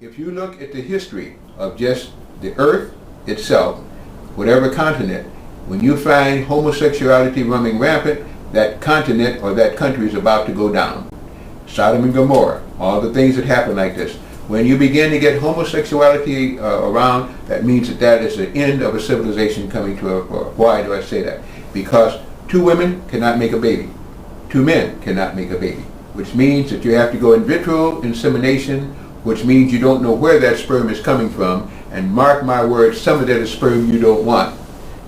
If you look at the history of just the earth itself, whatever continent, when you find homosexuality running rampant, that continent or that country is about to go down. Sodom and Gomorrah, all the things that happen like this. When you begin to get homosexuality around, that means that is the end of a civilization coming to a. Why do I say that? Because two women cannot make a baby. Two men cannot make a baby, which means that you have to go in vitro insemination, which means you don't know where that sperm is coming from, and mark my words, some of that is sperm you don't want,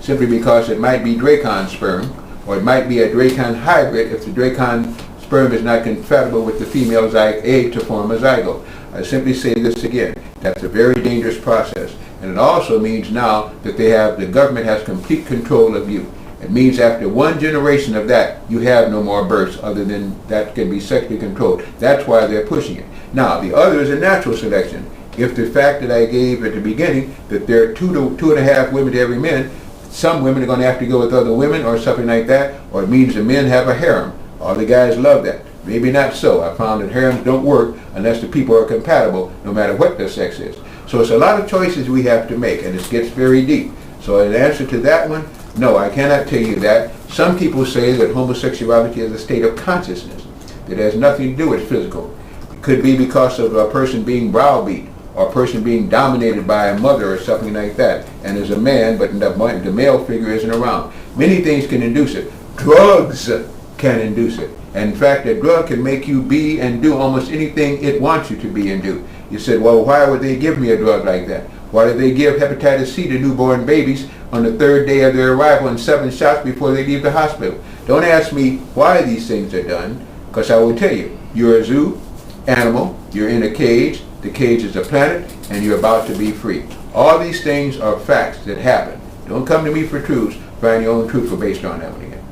simply because it might be Dracon sperm, or it might be a Dracon hybrid if the Dracon sperm is not compatible with the female egg to form a zygote. I simply say this again, that's a very dangerous process, and it also means now that the government has complete control of you. It means after one generation of that, you have no more births other than that can be sexually controlled. That's why they're pushing it. Now, the other is a natural selection. If the fact that I gave at the beginning, that there are 2.5 women to every man, some women are going to have to go with other women or something like that, or it means the men have a harem. All the guys love that. Maybe not so. I found that harems don't work unless the people are compatible, no matter what their sex is. So it's a lot of choices we have to make, and it gets very deep. So in answer to that one, no, I cannot tell you that. Some people say that homosexuality is a state of consciousness that has nothing to do with physical. It could be because of a person being browbeat or a person being dominated by a mother or something like that, and is a man, but the male figure isn't around. Many things can induce it. Drugs can induce it. And in fact, a drug can make you be and do almost anything it wants you to be and do. You said, well, why would they give me a drug like that? Why do they give hepatitis C to newborn babies on the 3rd day of their arrival and 7 shots before they leave the hospital? Don't ask me why these things are done, because I will tell you. You're a zoo animal, you're in a cage, the cage is a planet, and you're about to be free. All these things are facts that happen. Don't come to me for truths, find your own truth based on that one again.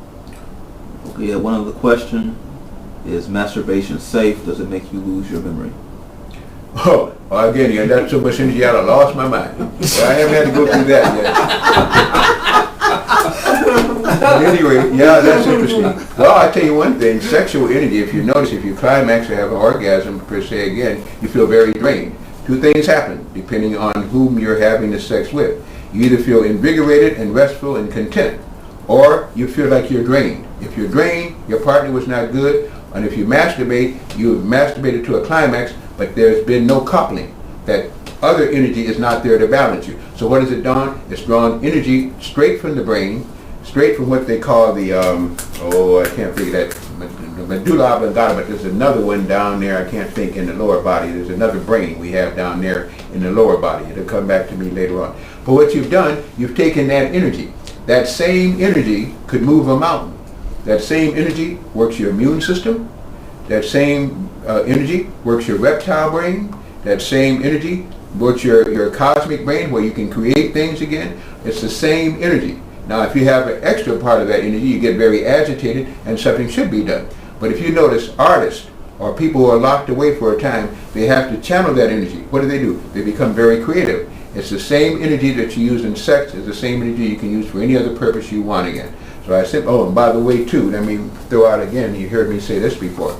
Okay, one other question. Is masturbation safe? Does it make you lose your memory? Oh, again, you got so much energy I lost my mind. Well, I haven't had to go through that yet. But anyway, yeah, that's interesting. Well, I tell you one thing, sexual energy, if you notice, if you climax or have an orgasm, per se, again, you feel very drained. Two things happen, depending on whom you're having the sex with. You either feel invigorated and restful and content, or you feel like you're drained. If you're drained, your partner was not good, and if you masturbate, you've masturbated to a climax, but there's been no coupling. That other energy is not there to balance you. So what is it done? It's drawn energy straight from the brain, straight from what they call the, I can't figure that, the medulla oblongata, but there's another one down there, I can't think, in the lower body. There's another brain we have down there in the lower body. It'll come back to me later on. But what you've done, you've taken that energy. That same energy could move a mountain. That same energy works your immune system. That same energy works your reptile brain. That same energy works your cosmic brain, where you can create things again. It's the same energy. Now, if you have an extra part of that energy, you get very agitated and something should be done. But if you notice, artists or people who are locked away for a time, they have to channel that energy. What do? They become very creative. It's the same energy that you use in sex is the same energy you can use for any other purpose you want again. So I said, and by the way too, let me throw out again, you heard me say this before.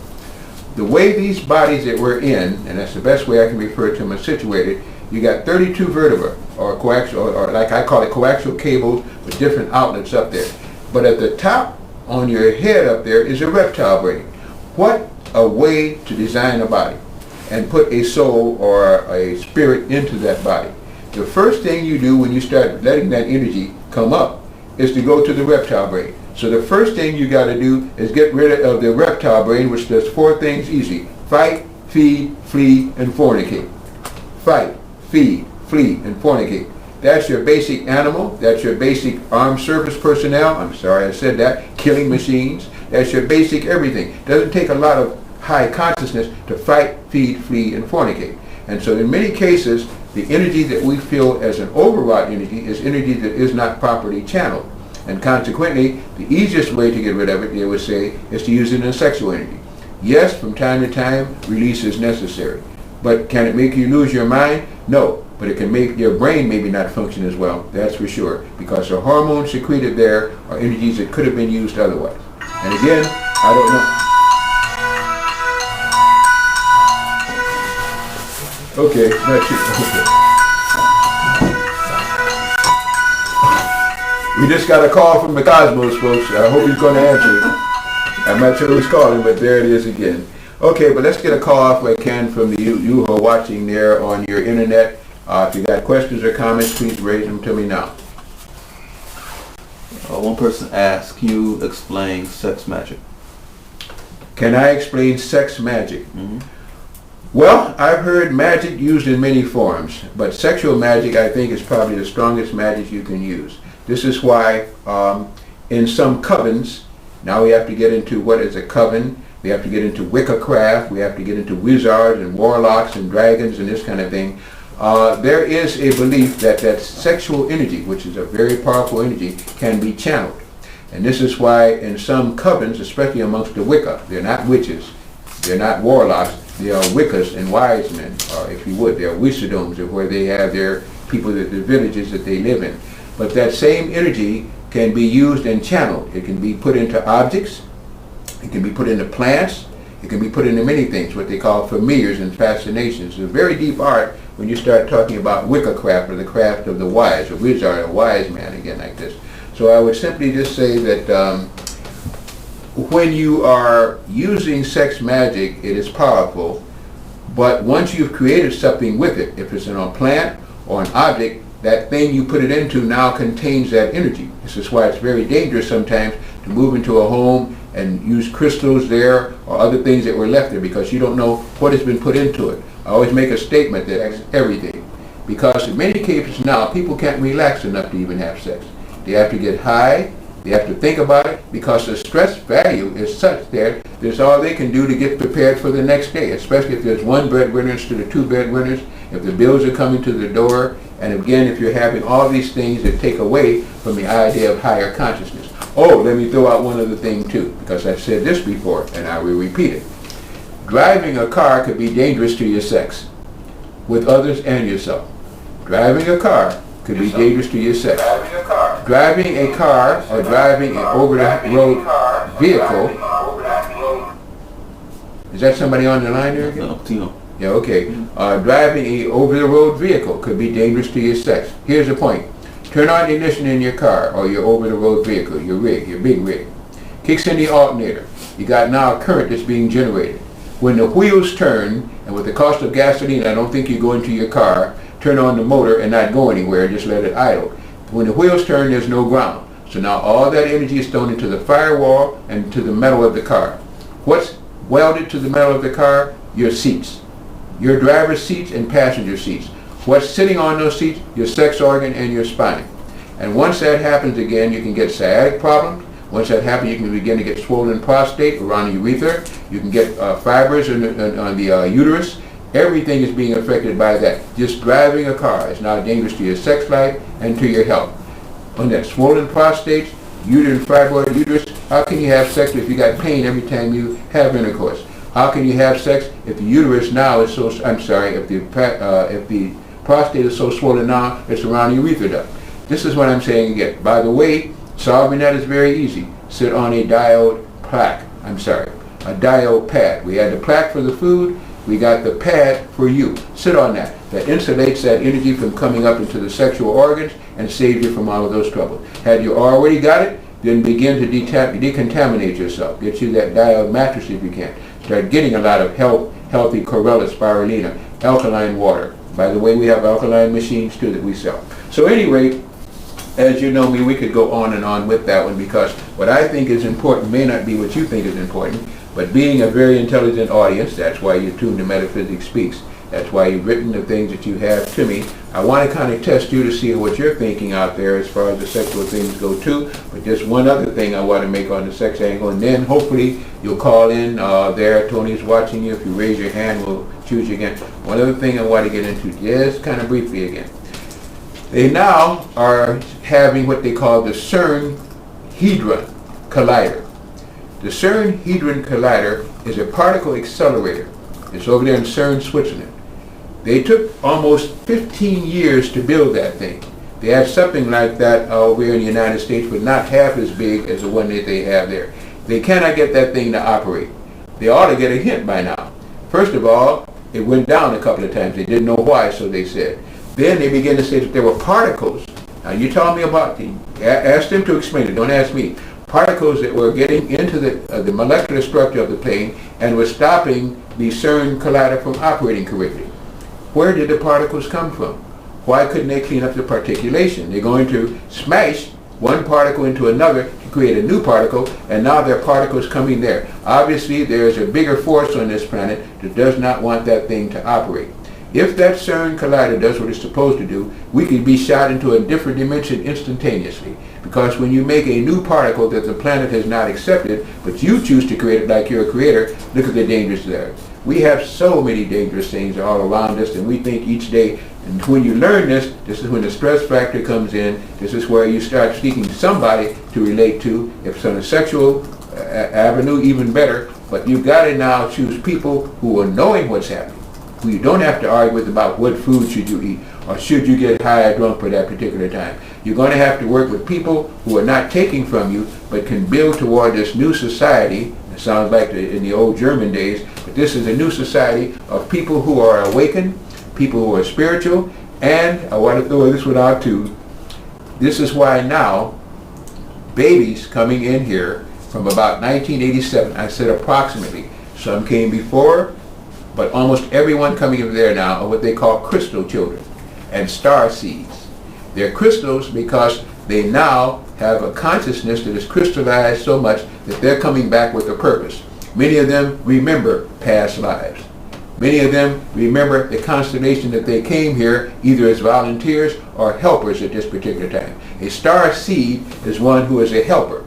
The way these bodies that we're in, and that's the best way I can refer to them, are situated, you got 32 vertebrae, or coaxial, or like I call it, coaxial cables with different outlets up there. But at the top on your head up there is a reptile brain. What a way to design a body and put a soul or a spirit into that body. The first thing you do when you start letting that energy come up is to go to the reptile brain. So the first thing you got to do is get rid of the reptile brain, which does 4 things easy. Fight, feed, flee, and fornicate. Fight, feed, flee, and fornicate. That's your basic animal. That's your basic armed service personnel. I'm sorry I said that. Killing machines. That's your basic everything. Doesn't take a lot of high consciousness to fight, feed, flee, and fornicate. And so in many cases, the energy that we feel as an overwrought energy is energy that is not properly channeled. And consequently, the easiest way to get rid of it, they would say, is to use it in sexual energy. Yes, from time to time, release is necessary. But can it make you lose your mind? No. But it can make your brain maybe not function as well, that's for sure. Because the hormones secreted there are energies that could have been used otherwise. And again, I don't know. Okay, that's it. Okay. We just got a call from the Cosmos, folks. I hope he's going to answer. I'm not sure who's calling, but there it is again. Okay, but let's get a call if I can from you who are watching there on your internet. If you got questions or comments, please raise them to me now. One person asked, can you explain sex magic? Can I explain sex magic? Well, I've heard magic used in many forms, but sexual magic I think is probably the strongest magic you can use. This is why in some covens, now we have to get into what is a coven, we have to get into Wicca craft, we have to get into wizards and warlocks and dragons and this kind of thing. There is a belief that sexual energy, which is a very powerful energy, can be channeled. And this is why in some covens, especially amongst the Wicca, they're not witches, they're not warlocks, they are Wiccas and wise men, or if you would, they're wisdoms, where they have their people, the villages that they live in. But that same energy can be used and channeled. It can be put into objects, it can be put into plants, it can be put into many things, what they call familiars and fascinations. It's a very deep art when you start talking about Wicca craft, or the craft of the wise, a wizard, a wise man, again like this. So I would simply just say that when you are using sex magic, it is powerful, but once you've created something with it, if it's in a plant or an object, that thing you put it into now contains that energy. This is why it's very dangerous sometimes to move into a home and use crystals there or other things that were left there, because you don't know what has been put into it. I always make a statement that that's everything, because in many cases now people can't relax enough to even have sex. They have to get high, they have to think about it, because the stress value is such that there's all they can do to get prepared for the next day, especially if there's one breadwinner instead of two breadwinners, if the bills are coming to the door, and again, if you're having all these things that take away from the idea of higher consciousness. Oh, let me throw out one other thing too, because I've said this before, and I will repeat it. Driving a car could be dangerous to your sex, with others and yourself. Driving a car could be dangerous to your sex. Driving a car or driving an over-the-road vehicle. Is that somebody on the line there again? No, Tino. Yeah, okay. Driving a over-the-road vehicle could be dangerous to your sex. Here's the point. Turn on the ignition in your car or your over-the-road vehicle, your rig, your big rig. Kicks in the alternator. You got now a current that's being generated. When the wheels turn, and with the cost of gasoline, I don't think you go into your car, turn on the motor and not go anywhere, just let it idle. When the wheels turn, there's no ground. So now all that energy is thrown into the firewall and to the metal of the car. What's welded to the metal of the car? Your seats. Your driver's seats and passenger seats. What's sitting on those seats? Your sex organ and your spine. And once that happens again, you can get sciatic problems. Once that happens, you can begin to get swollen prostate around the urethra. You can get fibers on the uterus. Everything is being affected by that. Just driving a car is now dangerous to your sex life and to your health. On that swollen prostate, uterine fibroid uterus, how can you have sex if you got pain every time you have intercourse? How can you have sex if the uterus now is so, if the prostate is so swollen now it's around the urethra duct? This is what I'm saying again. By the way, solving that is very easy. Sit on a diode plaque. A diode pad. We had the plaque for the food. We got the pad for you. Sit on that. That insulates that energy from coming up into the sexual organs and saves you from all of those troubles. Had you already got it, then begin to decontaminate yourself. Get you that diode mattress if you can. Start getting a lot of healthy chlorella spirulina, alkaline water. By the way, we have alkaline machines too that we sell. So anyway, as you know me, we could go on and on with that one, because what I think is important may not be what you think is important, but being a very intelligent audience, that's why you tune to Metaphysics Speaks. That's why you've written the things that you have to me. I want to kind of test you to see what you're thinking out there as far as the sexual things go too. But just one other thing I want to make on the sex angle, and then hopefully you'll call in there. Tony's watching you. If you raise your hand, we'll choose you again. One other thing I want to get into just kind of briefly again. They now are having what they call the CERN Hadron Collider. The CERN Hadron Collider is a particle accelerator. It's over there in CERN, Switzerland. They took almost 15 years to build that thing. They had something like that over here in the United States, but not half as big as the one that they have there. They cannot get that thing to operate. They ought to get a hint by now. First of all, It went down a couple of times. They didn't know why, so they said. Then they began to say that there were particles. Now you tell me about ask them to explain it, don't ask me. Particles that were getting into the molecular structure of the plane and were stopping the CERN collider from operating correctly. Where did the particles come from? Why couldn't they clean up the particulation? They're going to smash one particle into another to create a new particle, and now there are particles coming there. Obviously, there is a bigger force on this planet that does not want that thing to operate. If that CERN collider does what it's supposed to do, we could be shot into a different dimension instantaneously. Because when you make a new particle that the planet has not accepted, but you choose to create it like you're a creator, look at the dangers there. We have so many dangerous things all around us, and we think each day, and when you learn this, this is when the stress factor comes in. This is where you start seeking somebody to relate to. If it's on a sexual avenue, even better. But you've got to now choose people who are knowing what's happening, who you don't have to argue with about what food should you eat, or should you get high or drunk for that particular time. You're going to have to work with people who are not taking from you, but can build toward this new society. It sounds like in the old German days, but this is a new society of people who are awakened, people who are spiritual, and I want to throw this one out too. This is why now, babies coming in here from about 1987, I said approximately, some came before, but almost everyone coming in there now are what they call crystal children and star seeds. They're crystals because they now have a consciousness that is crystallized so much that they're coming back with a purpose. Many of them remember past lives. Many of them remember the constellation that they came here either as volunteers or helpers at this particular time. A star seed is one who is a helper.